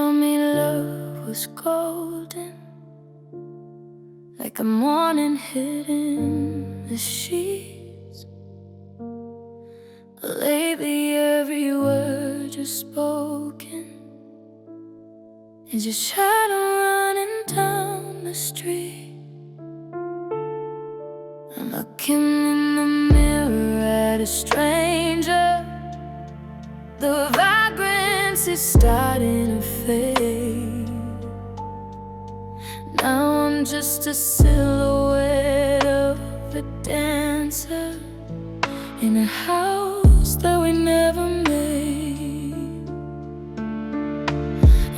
told me love was golden, like a morning hidden the sheets. But lately every word you've spoken is your shadow running down the street. I'm looking in the mirror at a stranger. The vibrance is starting to fade. Now I'm just a silhouette of a dancer in a house that we never made.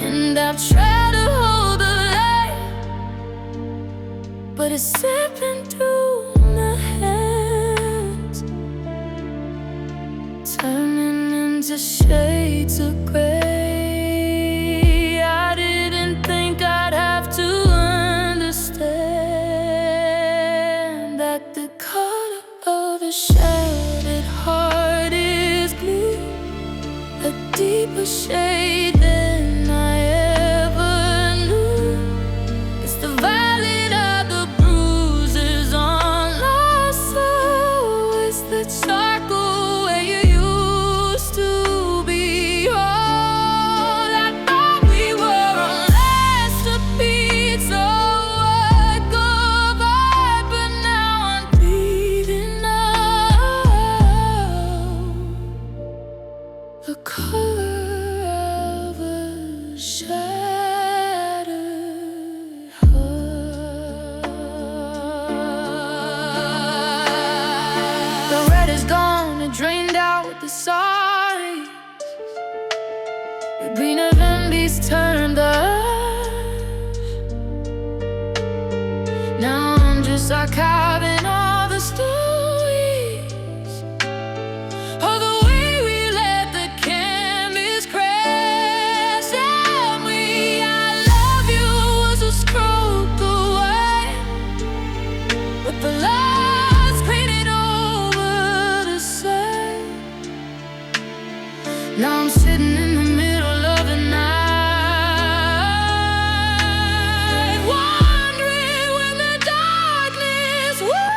And I've tried to hold the light, but it's slipping through my hands, turning into shades of gray. I didn't think I'd have to understand that the color of a shattered heart is blue, a deeper shade than I ever knew. It's the violet of the bruises on my soul. It's the charcoal where you used to be whole. I thought we were a masterpiece, so what goodbye, but now I'm bleeding out. The color of a shattered heart. The red is gone and drained out with the sight. The green of envy's turned the ash. Now I'm just archiving all the stories of the way we let the canvas crash. And I love you was a stroke away, but the lights painted over the same. Now I'm sitting in the middle of the night, wondering when the darkness will,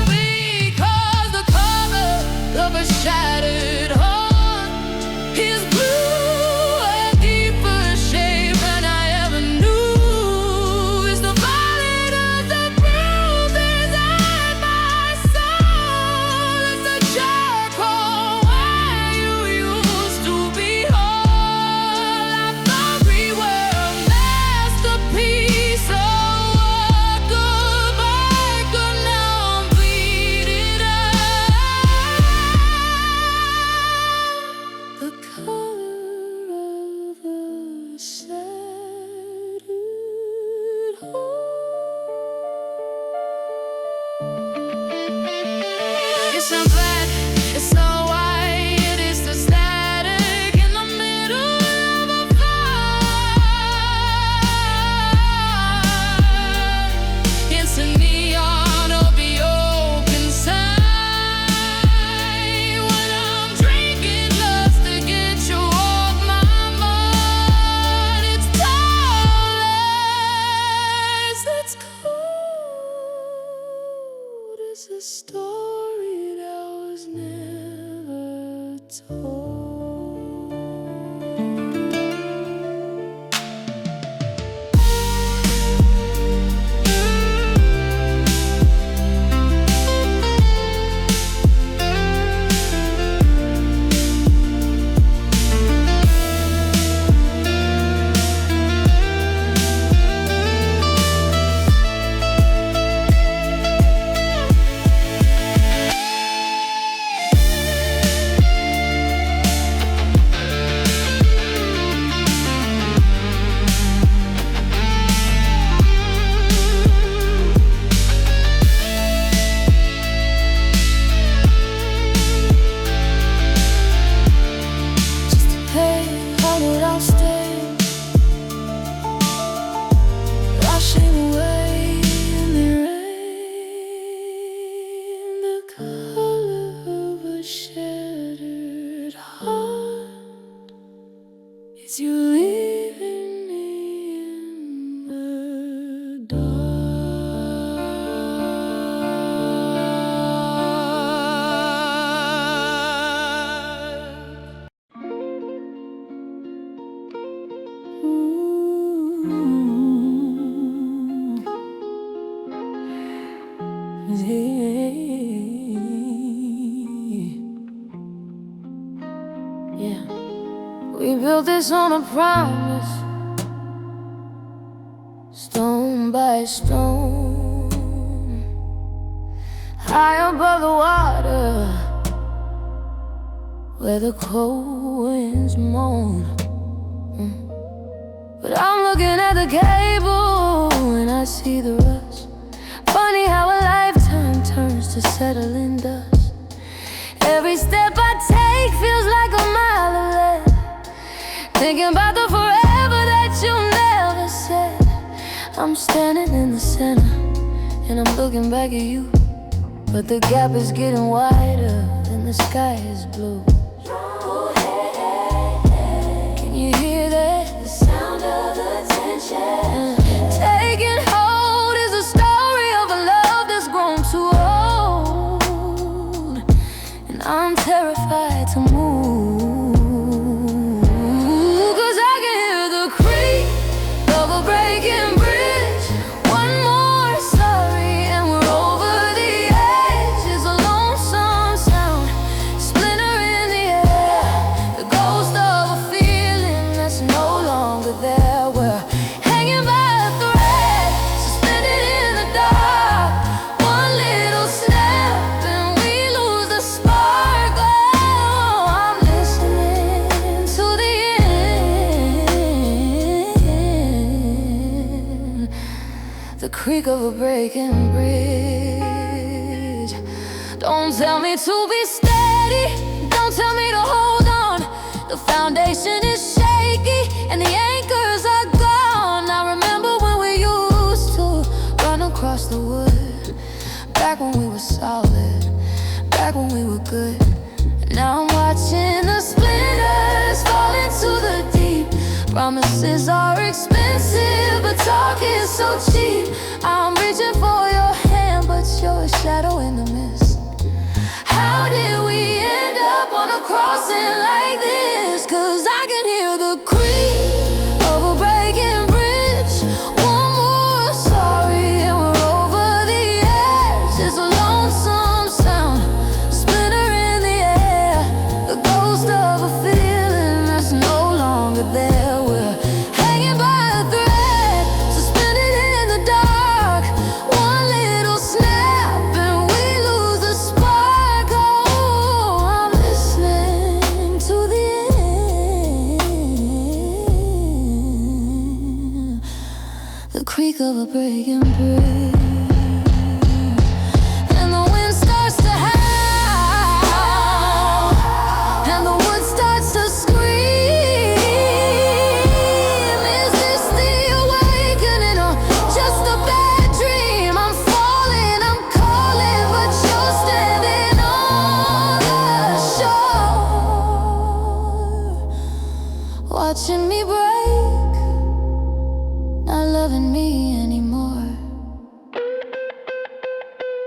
because the color of a shattered heart is blue, a deeper shade than I ever knew. It's the violet of the bruises on my soul. It's the charcoal where you used to be whole. I thought we were a masterpiece, so what goodbye, good, now I'm bleeding out. The color of a shattered heart. It's not black, it's not white, it's the static in the middle of a fight. It's a neon of the open side. When I'm drinking just to get you you leaving me in the dark. Yeah, we built this on a promise, stone by stone, high above the water, where the cold winds moan. But I'm looking at the cable and I see the rust. Funny how a lifetime turns to settling dust. Every step I take feels like a mile of lead, thinking about the forever that you never said. I'm standing in the center and I'm looking back at you, but the gap is getting wider and the sky is blue. Can you hear that? The sound of the tension. Taking hold is the story of a love that's grown too old, and I'm terrified to move, 'cause I can hear the creak of a breaking bridge. One more sorry and we're over the edge. It's a lonesome sound, splinter in the air, the ghost of a feeling that's no longer there. We're hanging by a thread, suspended in the dark. One little snap and we lose the spark. Oh, I'm listening to the end, the creak of a breaking bridge. Don't tell me to be steady, don't tell me to hold on. The foundation is shaky and the anchors are gone. I remember when we used to run across the wood, back when we were solid, back when we were good. Now I'm watching the splinters fall into the deep. Promises are expensive, but talk is so cheap. I'm reaching for your hand, but you're a shadow in the mist. How did we end up on a crossing like this? 'Cause I can hear the creak of a breaking bridge. One more sorry and we're over the edge. It's a lonesome sound, splinter in the air, the ghost of a feeling that's no longer there. We're hanging by a thread, suspended in the dark. One little snap and we lose the spark. Oh, I'm listening to the end, the creak of a breaking bridge. And the wind starts to howl and the wood starts to scream. Is this the awakening or just a bad dream? I'm falling, I'm calling, but you're standing on the shore, watching me break, not loving me anymore.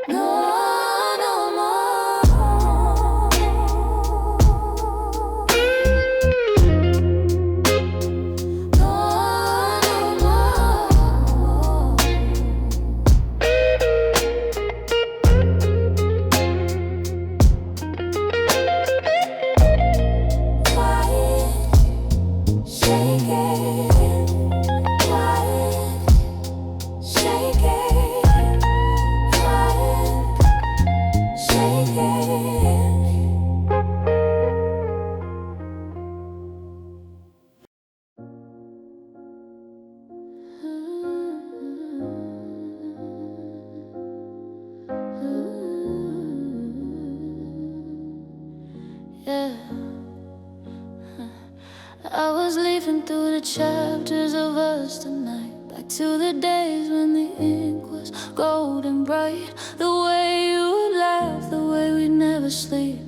No, no more. No, no more. Quiet, shaking, quiet, shaking, quiet, shaking. Yeah, I was leafing through the chapters of us tonight, back to the days when the ink was golden bright. The way you would laugh, the way we'd never sleep,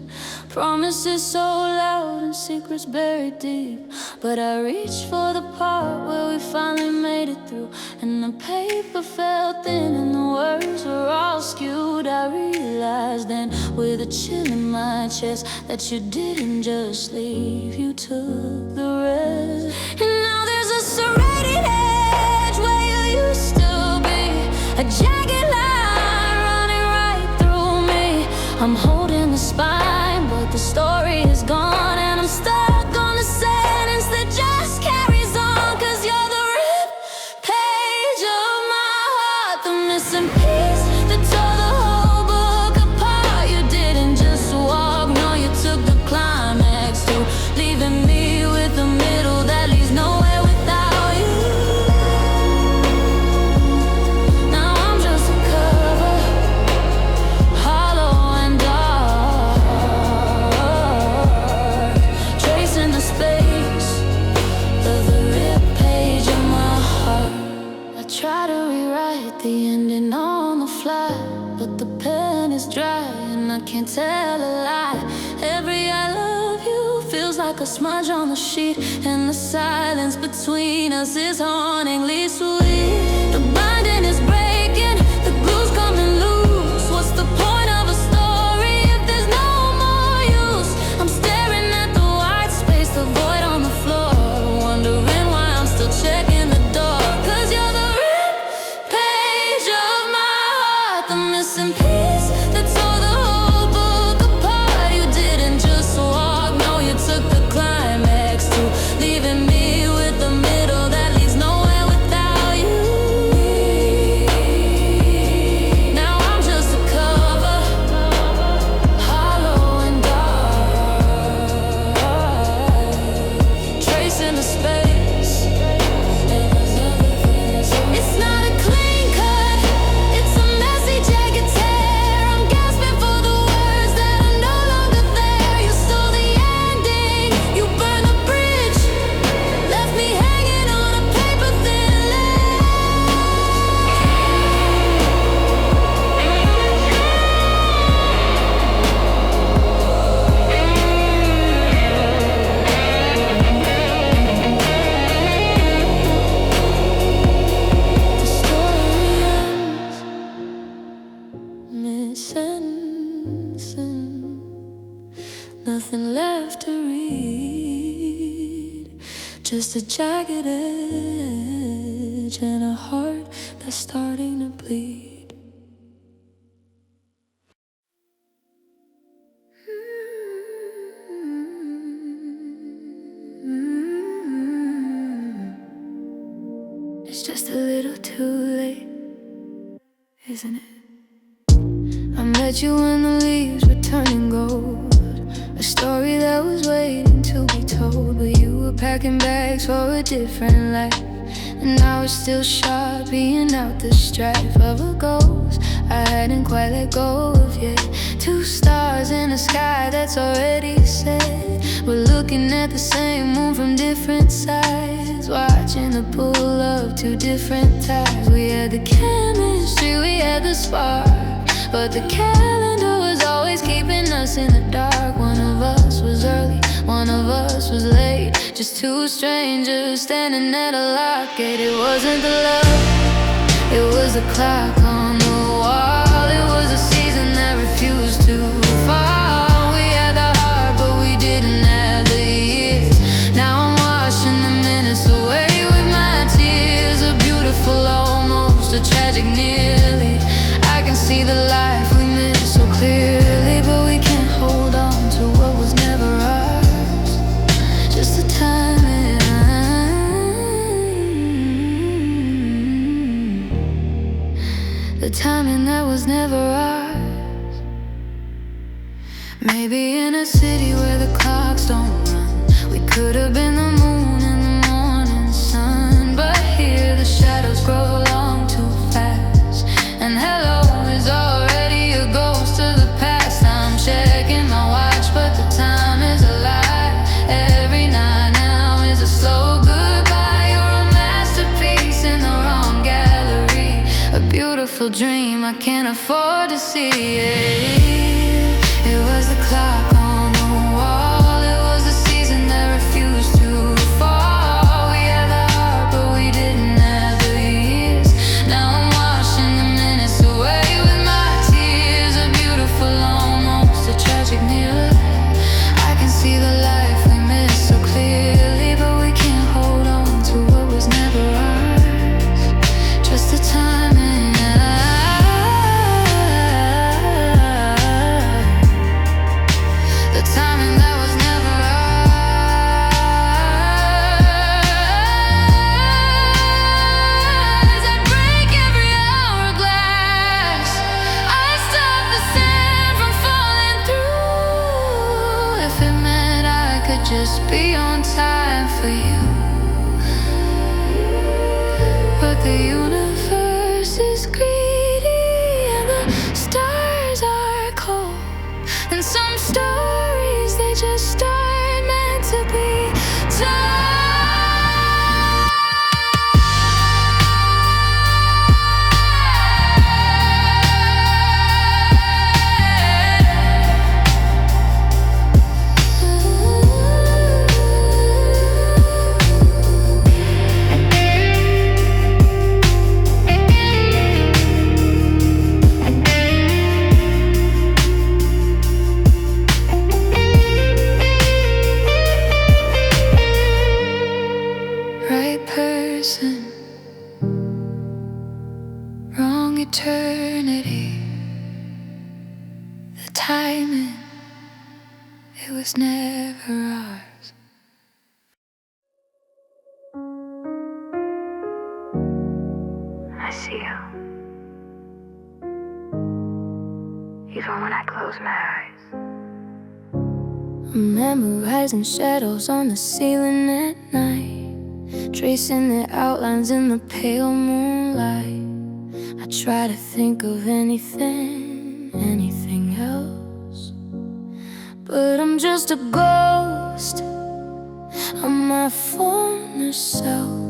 Promises so loud and secrets buried deep. But I reached for the part where we finally made it through, and the paper felt thin and the words were all skewed. I realized then, with a chill in my chest, that you didn't just leave, you took the rest. And now there's a serrated edge where you used to be, a jagged line running right through me. I'm holding the spine, but the story is gone, and I'm stuck on a sentence that just carries on. 'Cause you're the ripped page of my heart, the missing piece that tore the whole book apart. You didn't just walk, no, you took the climax too, leaving me with the middle that leaves nowhere without you. Now I'm just a cover, hollow and dark, tracing the space of the ripped page of my heart. I try to rewrite the ending on the fly, but the pen is dry and I can't tell a lie. Every I love you feels like a smudge on the sheet, and the silence between us is hauntingly sweet. The binding is breaking, the glue's coming loose. What's the point of a story if there's no more use? I'm staring at the white space, the void on the floor, wondering why I'm still checking the door. 'Cause you're the ripped page of my heart, the missing piece that tore the whole book apart. You didn't just walk, no, you took the climax too, leaving me with the middle that leaves nowhere without you. Now I'm just a cover, hollow and dark, tracing the space. It's not a clean cut, it's a messy jagged tear. I'm gasping for the words that are no longer there. You stole the ending, you burned the bridge, left me hanging on a paper thin ledge. The story ends mid-sentencing, nothing left to read, just a jagged edge and a heart that's starting to bleed. It's just a little too late, isn't it? I met you when the leaves were turning gold, a story that was waiting to be told. But you were packing bags for a different life, and I was still sharp, being out the strife of a ghost I hadn't quite let go of yet. Two stars in a sky that's already set. We're looking at the same moon from different sides, watching the pull of two different tides. We had the chemistry, we had the spark, but the calendar was always keeping us in the dark. One of us was early, one of us was late, just two strangers standing at a locket. It wasn't the love, it was the clock on the wall. It was a season that refused to fall. We had the heart, but we didn't have the years. Now I'm washing the minutes away with my tears. A beautiful almost, a tragic nearly. I can see the life we missed so clearly, but we can't hold on to what was never ours. Just the timing, the timing that was never ours. Maybe in a city where the clocks don't run, we could have been the moon in the morning sun. But here the shadows grow long too fast, and hello is already a ghost of the past. I'm checking my watch, but the time is a lie. Every night now is a slow goodbye. You're a masterpiece in the wrong gallery, a beautiful dream I can't afford to see it. It was the clock on the on time for you, but the universe is greedy and the stars are cold, and some stories they just aren't meant to be told. Person, wrong eternity. The timing, it was never ours. I see you, even when I close my eyes. I'm memorizing shadows on the ceiling at night, tracing the outlines in the pale moonlight. I try to think of anything else, but I'm just a ghost of my former self.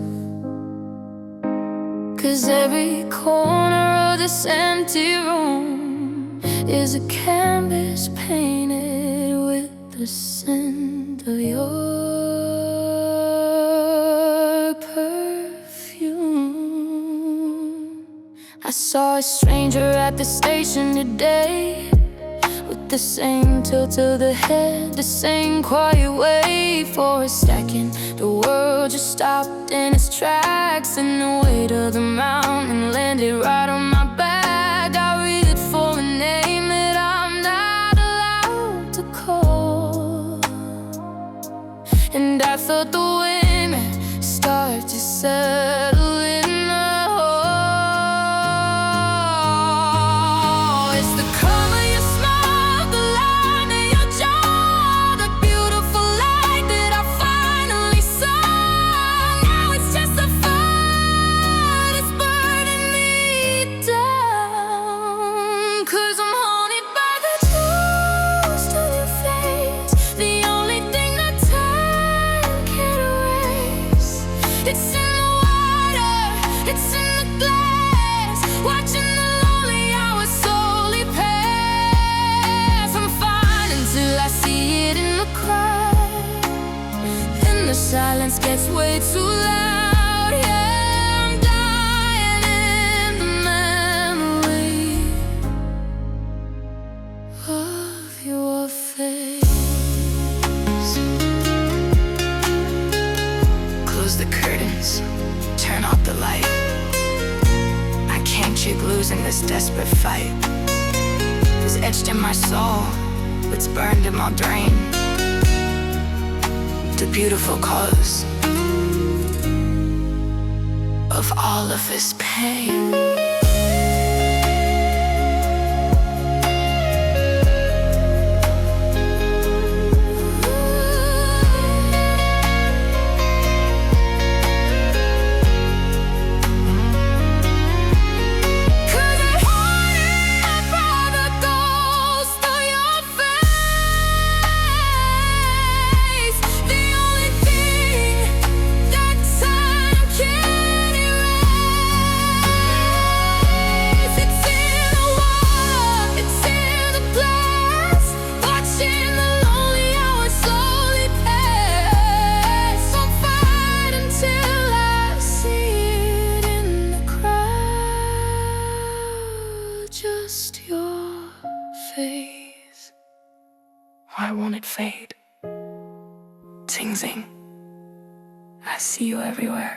'Cause every corner of this empty room is a canvas painted with the scent of your perfume. I saw a stranger at the station today, with the same tilt of the head, the same quiet way. For a second, the world just stopped in its tracks, and the weight of the mountain landed right on my back. I reached for a name that I'm not allowed to call, and I thought the women start to settle in the hall. It's the color you smile, the line in your jaw, the beautiful light that I finally saw. Now it's just a fire that's burning me down. 'Cause I'm haunted by the ghost of your face, the only thing that time can't erase. It's in the water, it's in the glass, watching the lonely hours slowly pass. I'm fine until I see it in the crowd, then the silence gets way too loud. Yeah, I'm dying in the memory of your face. Close the curtains, turn off the light. I can't keep losing this desperate fight. It's etched in my soul, it's burned in my brain. The beautiful cause of all of this pain. Just your face. Why won't it fade? Txing, Zing, I see you everywhere.